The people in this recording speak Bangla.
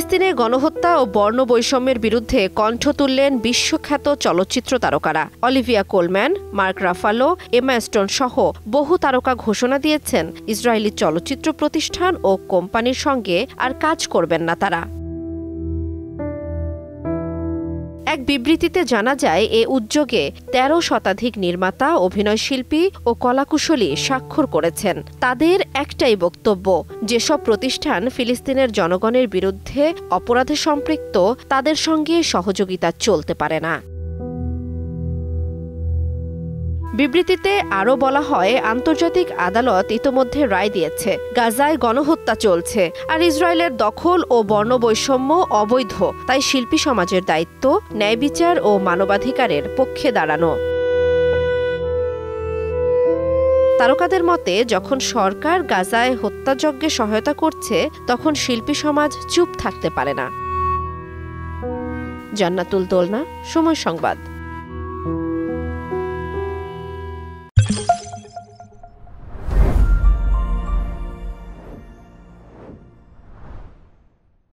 ফিলিস্তিনে গণহত্যা ও বর্ণ বৈষম্যের বিরুদ্ধে কণ্ঠ তুললেন বিশ্বখ্যাত চলচ্চিত্র তারকারা। Olivia Colman, Mark Ruffalo, Emma Stone সহ বহু তারকা ঘোষণা দিয়েছেন ইসরায়েলি চলচ্চিত্র প্রতিষ্ঠান ও কোম্পানির সঙ্গে আর কাজ করবেন না তারা। এক বিবৃতিতে জানা যায়, এ উদ্যোগে ১৩ শতাধিক নির্মাতা, অভিনয়শিল্পী ও কলাকুশলী স্বাক্ষর করেছেন। তাদের একটাই বক্তব্য, যেসব প্রতিষ্ঠান ফিলিস্তিনের জনগণের বিরুদ্ধে অপরাধে সম্পৃক্ত তাদের সঙ্গে সহযোগিতা চলতে পারে না। বিবৃতিতে আরও বলা হয়, আন্তর্জাতিক আদালত ইতোমধ্যে রায় দিয়েছে গাজায় গণহত্যা চলছে, আর ইসরায়েলের দখল ও বর্ণবৈষম্য অবৈধ। তাই শিল্পী সমাজের দায়িত্ব ন্যায় বিচার ও মানবাধিকারের পক্ষে দাঁড়ানো। তারকাদের মতে, যখন সরকার গাজায় হত্যাযজ্ঞে সহায়তা করছে, তখন শিল্পী সমাজ চুপ থাকতে পারে না। জান্নাতুল দোলনা, সময় সংবাদ।